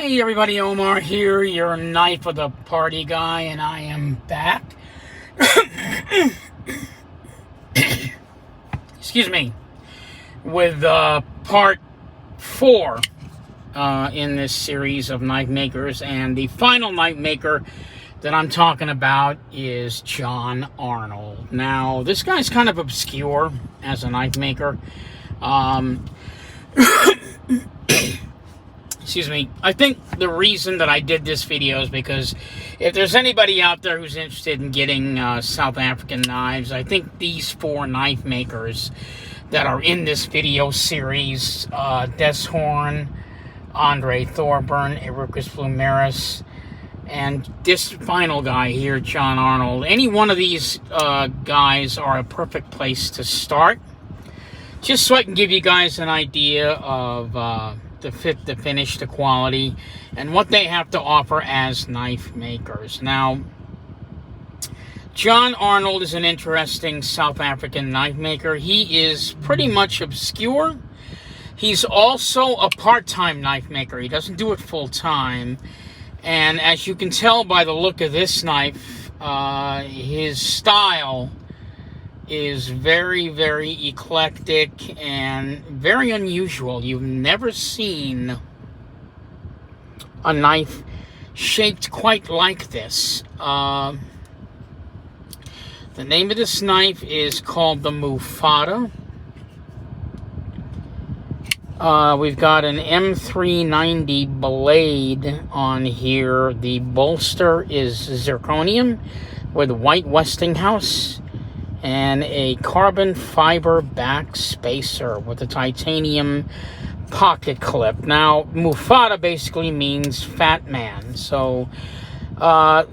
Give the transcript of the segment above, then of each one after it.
Hey everybody, Omar here, your knife of the party guy, and I am back. Excuse me. With part 4 in this series of knife makers, and the final knife maker that I'm talking about is John Arnold. Now, this guy's kind of obscure as a knife maker. Excuse me. I think the reason that I did this video is because if there's anybody out there who's interested in getting South African knives, I think these 4 knife makers that are in this video series, Thorpern, Thorpern, Erucus Plumeris, and this final guy here, John Arnold, any one of these guys are a perfect place to start. Just so I can give you guys an idea of the fit, the finish, the quality, and what they have to offer as knife makers. Now, John Arnold is an interesting South African knife maker. He is pretty much obscure. He's also a part-time knife maker. He doesn't do it full-time. And as you can tell by the look of this knife, his style is very, very eclectic and very unusual. You've never seen a knife shaped quite like this. The name of this knife is called the Mufata. We've got an M390 blade on here. The bolster is zirconium with white Westinghouse, and a carbon fiber back spacer with a titanium pocket clip. Now, Mufata basically means fat man. So, the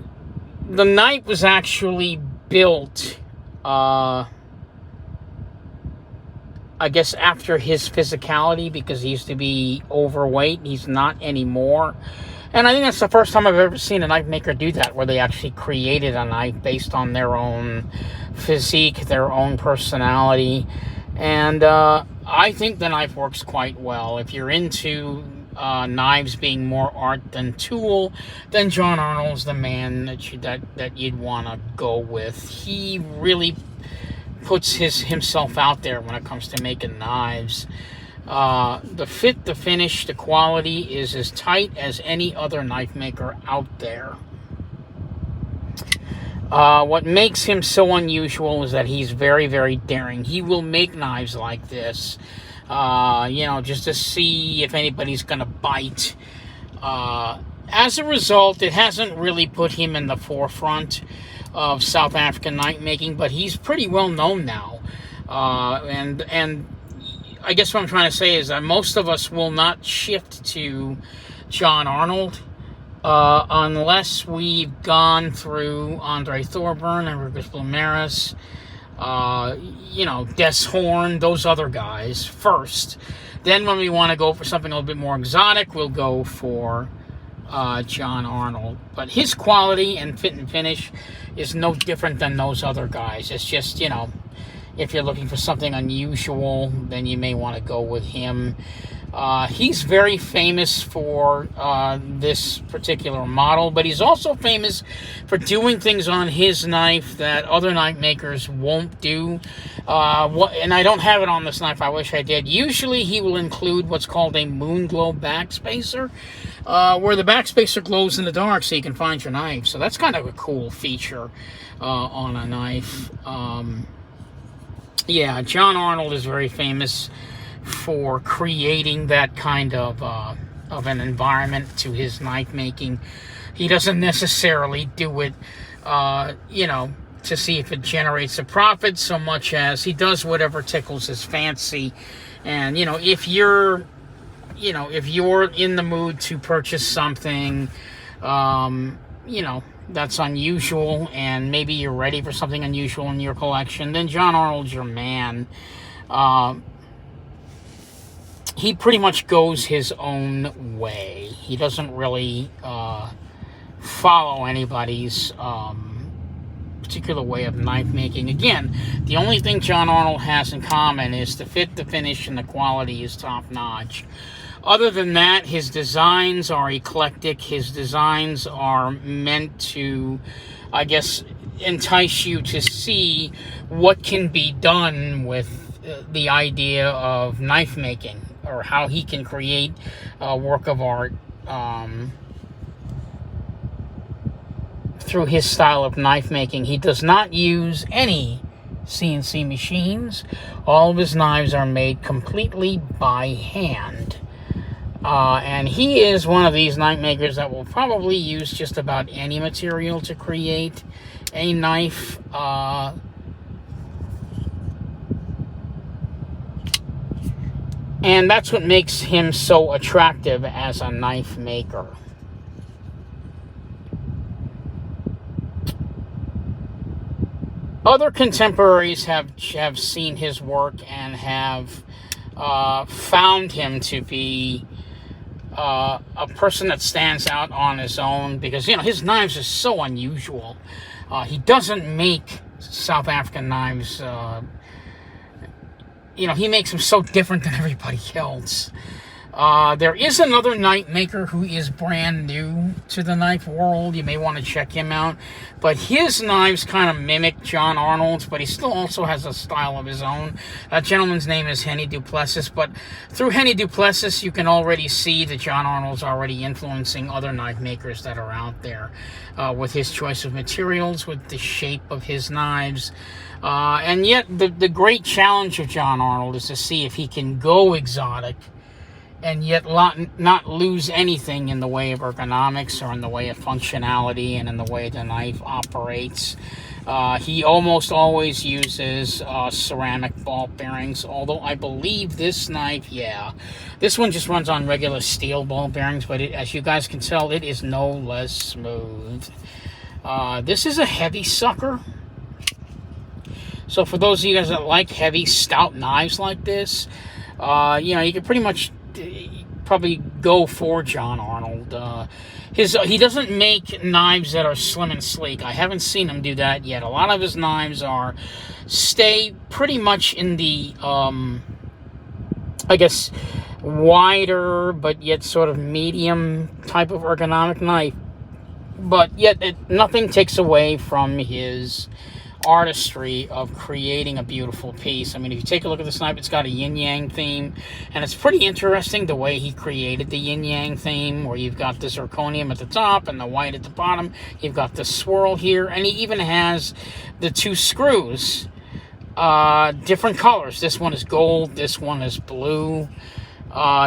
knife was actually built, I guess, after his physicality, because he used to be overweight. He's not anymore. And I think that's the first time I've ever seen a knife maker do that, where they actually created a knife based on their own physique, their own personality. And I think the knife works quite well. If you're into knives being more art than tool, then John Arnold's the man that you'd want to go with. He really puts himself out there when it comes to making knives. The fit, the finish, the quality is as tight as any other knife maker out there. What makes him so unusual is that he's very, very daring. He will make knives like this, just to see if anybody's going to bite. As a result, it hasn't really put him in the forefront of South African knife making, but he's pretty well known now. And I guess what I'm trying to say is that most of us will not shift to John Arnold unless we've gone through Thorpern and Erucus Plumeris, Thorpern, those other guys first. Then when we want to go for something a little bit more exotic, we'll go for John Arnold. But his quality and fit and finish is no different than those other guys. It's just, if you're looking for something unusual, then you may want to go with him. He's very famous for this particular model, but he's also famous for doing things on his knife that other knife makers won't do. And I don't have it on this knife. I wish I did. Usually he will include what's called a moon glow backspacer, where the backspacer glows in the dark so you can find your knife. So that's kind of a cool feature on a knife. Yeah, John Arnold is very famous for creating that kind of an environment to his knife making. He doesn't necessarily do it, to see if it generates a profit, so much as he does whatever tickles his fancy. And if you're in the mood to purchase something, that's unusual, and maybe you're ready for something unusual in your collection, then John Arnold's your man. He pretty much goes his own way. He doesn't really follow anybody's particular way of knife making. Again, the only thing John Arnold has in common is the fit, the finish, and the quality is top notch. Other than that, his designs are eclectic. His designs are meant to, I guess, entice you to see what can be done with the idea of knife making, or how he can create a work of art through his style of knife making. He does not use any CNC machines. All of his knives are made completely by hand. And he is one of these knife makers that will probably use just about any material to create a knife. And that's what makes him so attractive as a knife maker. Other contemporaries have seen his work and have found him to be a person that stands out on his own, because, you know, his knives are so unusual. He doesn't make South African knives. You know, he makes them so different than everybody else. There is another knife maker who is brand new to the knife world. You may want to check him out. But his knives kind of mimic John Arnold's, but he still also has a style of his own. That gentleman's name is Henny du Plessis. But through Henny du Plessis, you can already see that John Arnold's already influencing other knife makers that are out there with his choice of materials, with the shape of his knives. And yet, the great challenge of John Arnold is to see if he can go exotic and yet not lose anything in the way of ergonomics, or in the way of functionality, and in the way the knife operates. He almost always uses ceramic ball bearings, although I believe this knife, this one just runs on regular steel ball bearings, but as you guys can tell, it is no less smooth. This is a heavy sucker. So for those of you guys that like heavy, stout knives like this, you know, you can pretty much probably go for John Arnold. He doesn't make knives that are slim and sleek. I haven't seen him do that yet. A lot of his knives stay pretty much in the, I guess, wider but yet sort of medium type of ergonomic knife. But yet nothing takes away from his artistry of creating a beautiful piece. I mean, if you take a look at this knife, it's got a yin-yang theme, and it's pretty interesting the way he created the yin-yang theme, where you've got the zirconium at the top and the white at the bottom. You've got the swirl here, and he even has the two screws, different colors. This one is gold, this one is blue.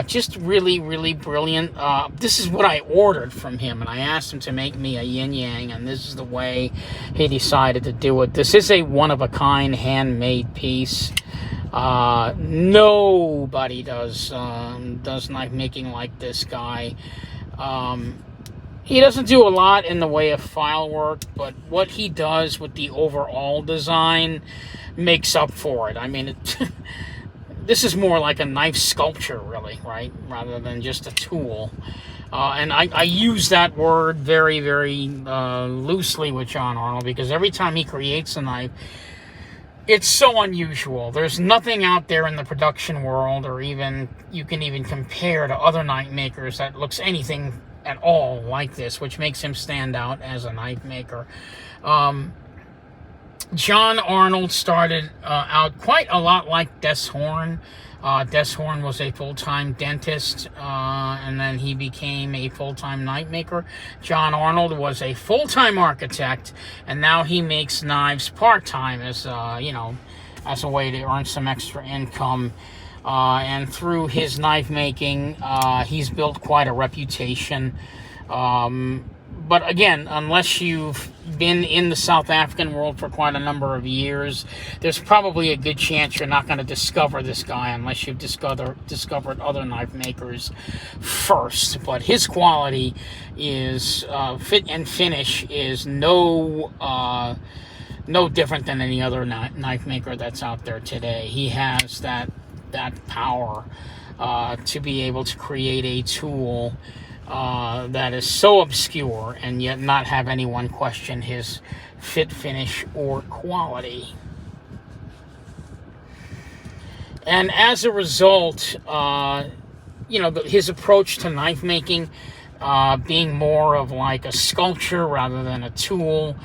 Just really, really brilliant. This is what I ordered from him, and I asked him to make me a yin-yang, and this is the way he decided to do it. This is a one-of-a-kind handmade piece. Nobody does knife making like this guy. He doesn't do a lot in the way of file work, but what he does with the overall design makes up for it. I mean, this is more like a knife sculpture, really, right? Rather than just a tool. And I use that word very, very loosely with John Arnold, because every time he creates a knife, it's so unusual. There's nothing out there in the production world, or even you can even compare to other knife makers that looks anything at all like this, which makes him stand out as a knife maker. John Arnold started out quite a lot like Des Horn. Des Horn was a full-time dentist, and then he became a full-time knife maker. John Arnold was a full-time architect, and now he makes knives part-time as, you know, as a way to earn some extra income. And through his knife making, he's built quite a reputation. But again, unless you've been in the South African world for quite a number of years, there's probably a good chance you're not going to discover this guy unless you've discovered other knife makers first. But his quality is, fit and finish is no different than any other knife maker that's out there today. He has that power to be able to create a tool that is so obscure and yet not have anyone question his fit, finish, or quality. And as a result, his approach to knife making, being more of like a sculpture rather than a tool.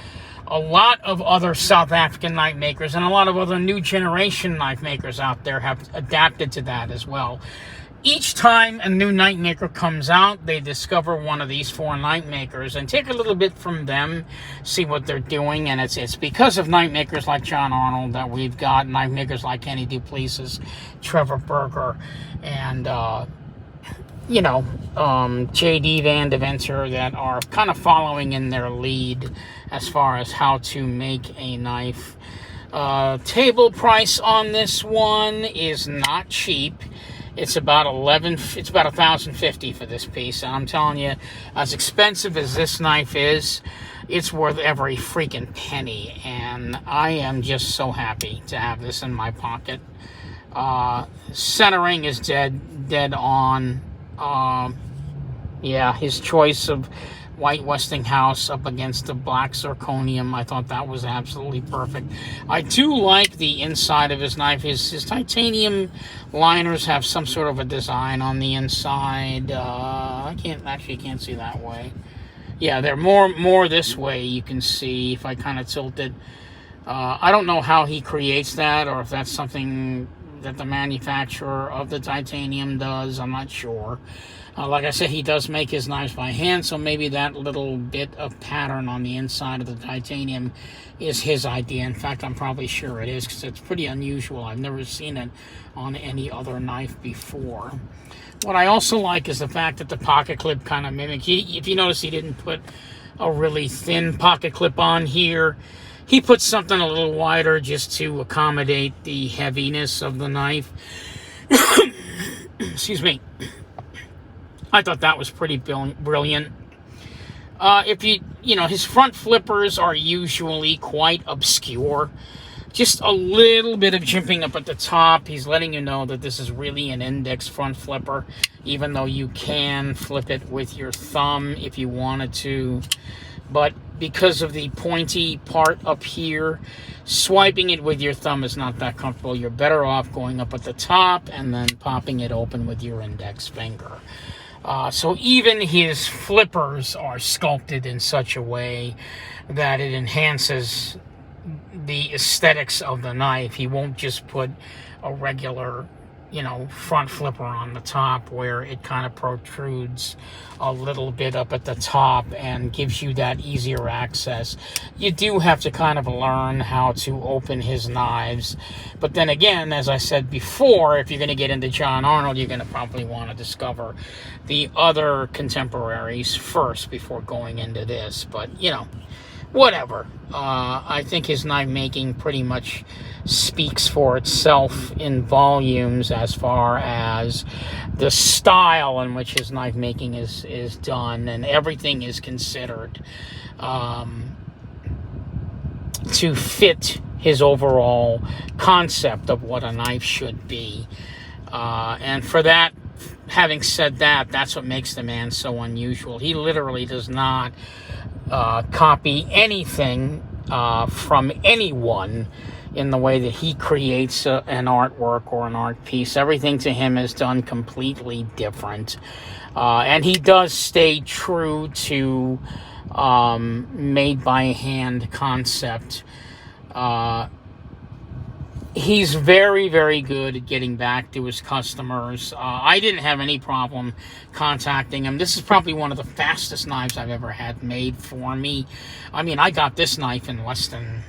A lot of other South African knife makers and a lot of other new generation knife makers out there have adapted to that as well. Each time a new knife maker comes out, they discover one of these 4 knife makers and take a little bit from them, see what they're doing. And it's because of knife makers like John Arnold that we've got knife makers like Kenny Duplessis, Trevor Berger, and J.D. Van Deventer that are kind of following in their lead as far as how to make a knife. Table price on this one is not cheap. It's about $1,050 for this piece. And I'm telling you, as expensive as this knife is, it's worth every freaking penny. And I am just so happy to have this in my pocket. Centering is dead on. His choice of white Westinghouse up against the black zirconium, I thought that was absolutely perfect. I do like the inside of his knife. His titanium liners have some sort of a design on the inside. I can't see that way. Yeah, they're more this way. You can see if I kind of tilt it. I don't know how he creates that, or if that's something that the manufacturer of the titanium does. I'm not sure. Like I said, he does make his knives by hand, so maybe that little bit of pattern on the inside of the titanium is his idea. In fact, I'm probably sure it is, because it's pretty unusual. I've never seen it on any other knife before. What I also like is the fact that the pocket clip kind of mimics. If you notice, he didn't put a really thin pocket clip on here. He put something a little wider just to accommodate the heaviness of the knife. Excuse me. I thought that was pretty brilliant. His front flippers are usually quite obscure. Just a little bit of jimping up at the top. He's letting you know that this is really an index front flipper, even though you can flip it with your thumb if you wanted to. But because of the pointy part up here, swiping it with your thumb is not that comfortable. You're better off going up at the top and then popping it open with your index finger. So even his flippers are sculpted in such a way that it enhances the aesthetics of the knife. He won't just put a regular, front flipper on the top where it kind of protrudes a little bit up at the top and gives you that easier access. You do have to kind of learn how to open his knives. But then again, as I said before, if you're going to get into John Arnold, you're going to probably want to discover the other contemporaries first before going into this. But, whatever. I think his knife making pretty much speaks for itself in volumes as far as the style in which his knife making is done, and everything is considered to fit his overall concept of what a knife should be. And for that, having said that, that's what makes the man so unusual. He literally does not copy anything from anyone in the way that he creates an artwork or an art piece. Everything to him is done completely different. And he does stay true to made by hand concept. He's very, very good at getting back to his customers. I didn't have any problem contacting him. This is probably one of the fastest knives I've ever had made for me. I mean, I got this knife in less than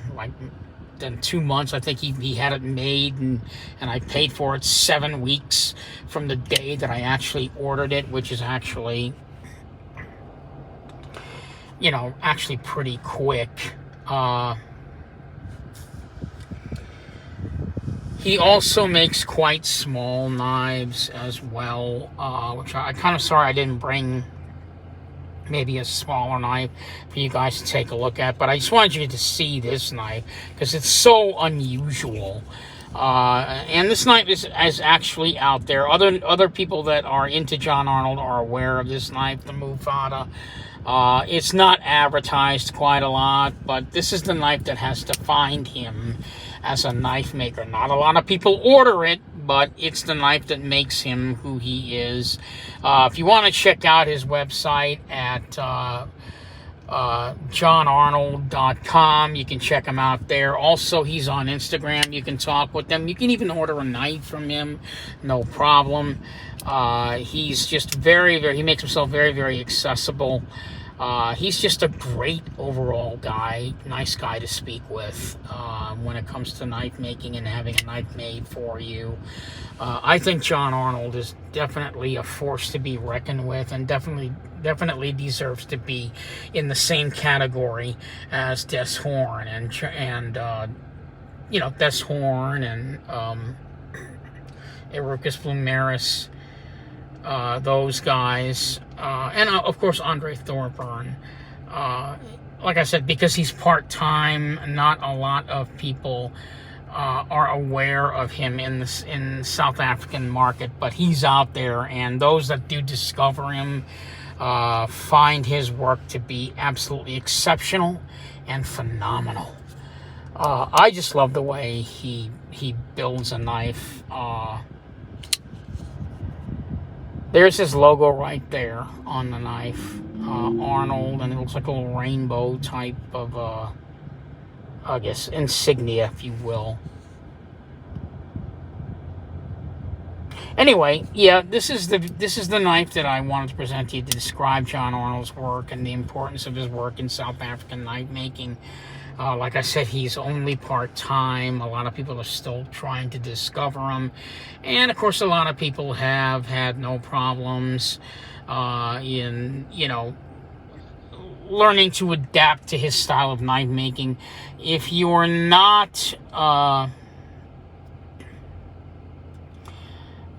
2 months. I think he had it made, and I paid for it 7 weeks from the day that I actually ordered it, which is actually, actually pretty quick. He also makes quite small knives as well, which I'm kind of sorry I didn't bring maybe a smaller knife for you guys to take a look at. But I just wanted you to see this knife because it's so unusual. And this knife is actually out there. Other people that are into John Arnold are aware of this knife, the Mufata. It's not advertised quite a lot, but this is the knife that has defined him as a knife maker. Not a lot of people order it, but it's the knife that makes him who he is. If you want to check out his website at johnarnold.com, you can check him out there. Also, he's on Instagram. You can talk with him. You can even order a knife from him, no problem. He's just he makes himself very, very accessible. He's just a great overall guy, nice guy to speak with when it comes to knife making and having a knife made for you. I think John Arnold is definitely a force to be reckoned with, and definitely deserves to be in the same category as Des Horn and Des Horn and Erucus Blumeris. Those guys, and of course Andre Thorpern. Like I said, because he's part-time, not a lot of people are aware of him in the South African market, but he's out there, and those that do discover him find his work to be absolutely exceptional and phenomenal. I just love the way he builds a knife. There's his logo right there on the knife, Arnold, and it looks like a little rainbow type of, I guess, insignia, if you will. Anyway, yeah, this is the knife that I wanted to present to you to describe John Arnold's work and the importance of his work in South African knife making. Like I said, he's only part-time. A lot of people are still trying to discover him. And, of course, a lot of people have had no problems in, learning to adapt to his style of knife making. If you're not,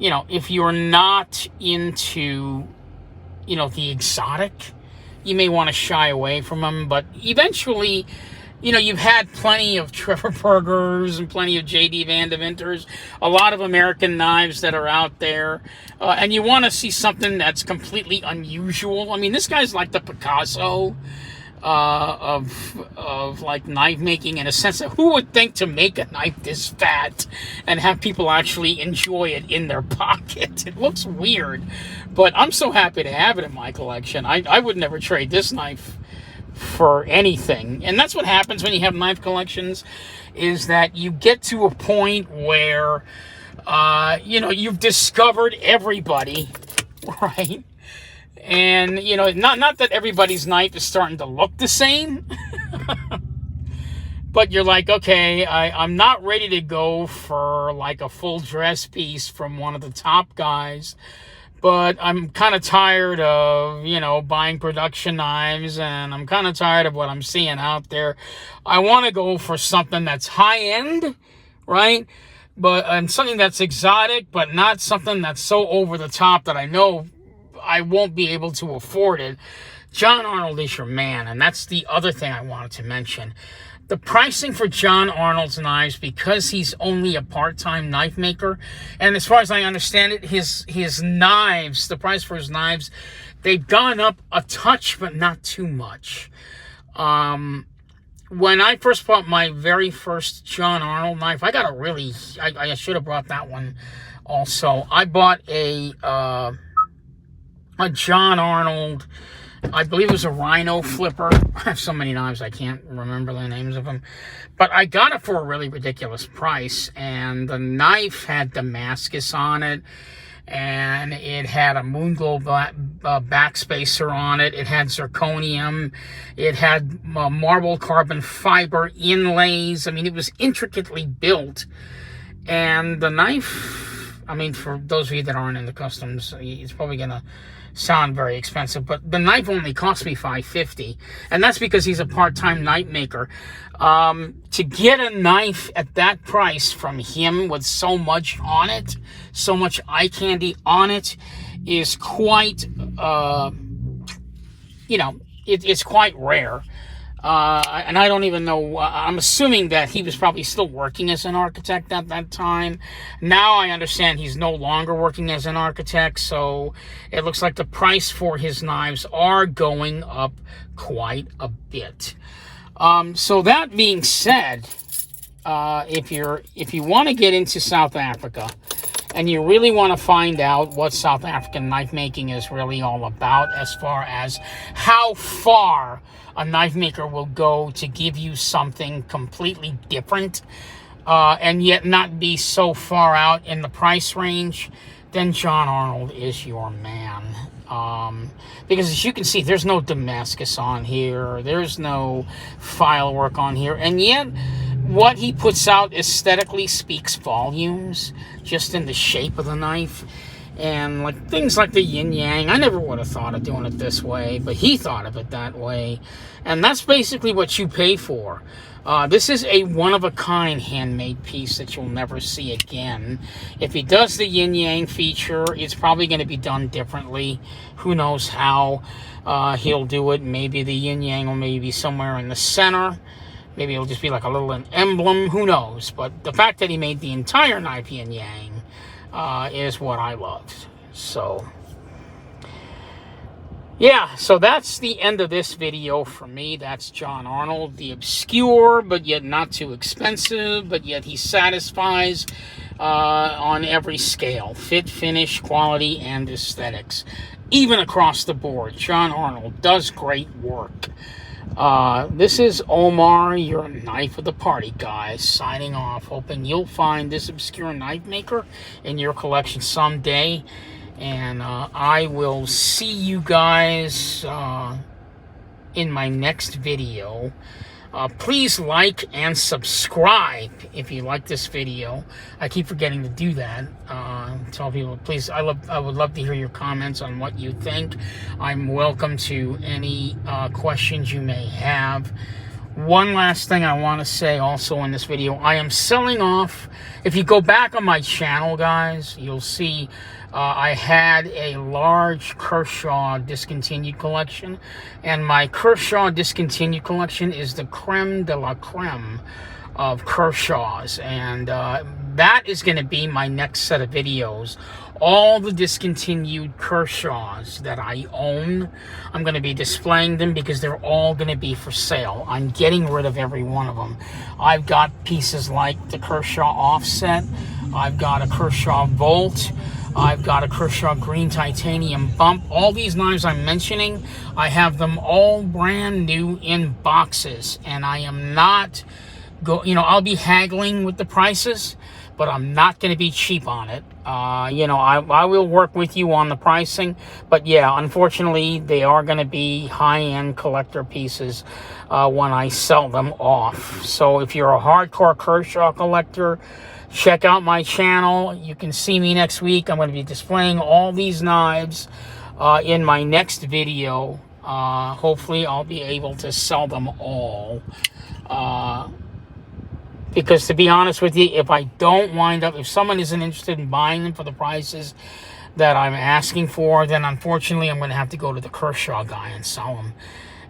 if you're not into, the exotic, you may want to shy away from him. But eventually, you've had plenty of Trevor Burgers and plenty of J.D. Van de Venters, a lot of American knives that are out there, and you want to see something that's completely unusual. I mean, this guy's like the Picasso of like knife making, in a sense of who would think to make a knife this fat and have people actually enjoy it in their pocket. It looks weird, but I'm so happy to have it in my collection. I would never trade this knife for anything. And that's what happens when you have knife collections, is that you get to a point where you've discovered everybody, right? And not that everybody's knife is starting to look the same, but you're like, okay, I'm not ready to go for like a full dress piece from one of the top guys, but I'm kind of tired of, buying production knives, and I'm kind of tired of what I'm seeing out there. I want to go for something that's high-end, right? And something that's exotic, but not something that's so over the top that I know I won't be able to afford it. John Arnold is your man, and that's the other thing I wanted to mention. The pricing for John Arnold's knives, because he's only a part-time knife maker, and as far as I understand it, his knives, the price for his knives, they've gone up a touch, but not too much. When I first bought my very first John Arnold knife, I got I should have brought that one also. I bought a John Arnold, I believe it was a Rhino flipper. I have so many knives, I can't remember the names of them. But I got it for a really ridiculous price. And the knife had Damascus on it. And it had a Moonglow backspacer on it. It had zirconium. It had marble carbon fiber inlays. I mean, it was intricately built. And the knife, I mean, for those of you that aren't in the customs, it's probably going to sound very expensive, but the knife only cost me $550, and that's because he's a part-time knife maker. To get a knife at that price from him with so much on it, so much eye candy on it, is quite, it's quite rare. And I don't even know, I'm assuming that he was probably still working as an architect at that time. Now I understand he's no longer working as an architect, so it looks like the price for his knives are going up quite a bit. So that being said, if you want to get into South Africa and you really want to find out what South African knife making is really all about, as far as how far a knife maker will go to give you something completely different, and yet not be so far out in the price range, then John Arnold is your man. Because as you can see, there's no Damascus on here, there's no file work on here, and yet what he puts out aesthetically speaks volumes, just in the shape of the knife. And like things like the yin yang, I never would have thought of doing it this way, but he thought of it that way. And that's basically what you pay for. This is a one-of-a-kind handmade piece that you'll never see again. If he does the yin yang feature, it's probably going to be done differently. Who knows how he'll do it. Maybe the yin yang will maybe be somewhere in the center. Maybe it'll just be like a little emblem. Who knows? But the fact that he made the entire knife yin yang is what I loved. So yeah, so that's the end of this video for me. That's John Arnold, the obscure, but yet not too expensive, but yet he satisfies on every scale. Fit, finish, quality, and aesthetics. Even across the board, John Arnold does great work. This is Omar, your knife of the party guy, signing off, hoping you'll find this obscure knife maker in your collection someday. And I will see you guys in my next video. Please like and subscribe if you like this video. I keep forgetting to do that. Tell people, please, I would love to hear your comments on what you think. I'm welcome to any questions you may have. One last thing I want to say also in this video, I am selling off. If you go back on my channel, guys, you'll see I had a large Kershaw discontinued collection, and my Kershaw discontinued collection is the creme de la creme of Kershaws, and that is going to be my next set of videos. All the discontinued Kershaws that I own, I'm going to be displaying them because they're all going to be for sale. I'm getting rid of every one of them. I've got pieces like the Kershaw Offset. I've got a Kershaw Volt. I've got a Kershaw Green Titanium Bump. All these knives I'm mentioning, I have them all brand new in boxes. And I am not, I'll be haggling with the prices, but I'm not going to be cheap on it. I will work with you on the pricing, but yeah, unfortunately, they are going to be high-end collector pieces when I sell them off. So if you're a hardcore Kershaw collector, check out my channel. You can see me next week. I'm going to be displaying all these knives in my next video. Hopefully, I'll be able to sell them all. Because to be honest with you, if someone isn't interested in buying them for the prices that I'm asking for, then unfortunately I'm going to have to go to the Kershaw guy and sell them.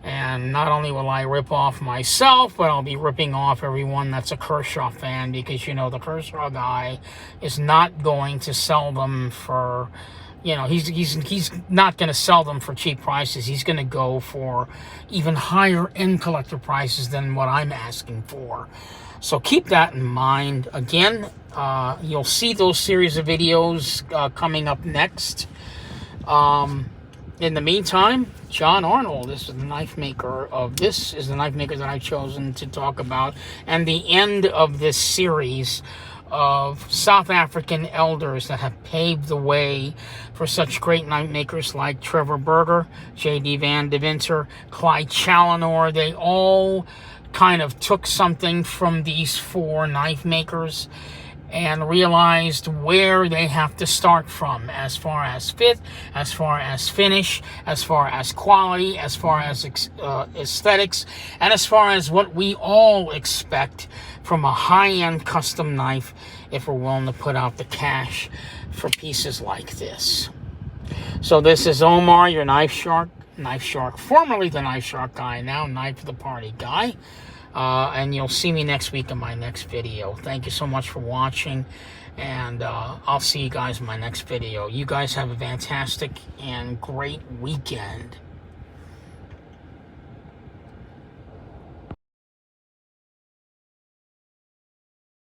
And not only will I rip off myself, but I'll be ripping off everyone that's a Kershaw fan, because the Kershaw guy is not going to sell them for, he's not going to sell them for cheap prices. He's going to go for even higher end collector prices than what I'm asking for. So keep that in mind. Again, you'll see those series of videos coming up next. In the meantime, John Arnold, this is the knife maker that I've chosen to talk about, and the end of this series of South African elders that have paved the way for such great knife makers like Trevor Berger, J.D. Van Deventer, Clyde Challenor. They all kind of took something from these four knife makers and realized where they have to start from, as far as fit, as far as finish, as far as quality, as far as aesthetics, and as far as what we all expect from a high-end custom knife if we're willing to put out the cash for pieces like this. So this is Omar, your Knife Shark, formerly the Knife Shark guy, now Knife of the Party guy. And you'll see me next week in my next video. Thank you so much for watching, and I'll see you guys in my next video. You guys have a fantastic and great weekend.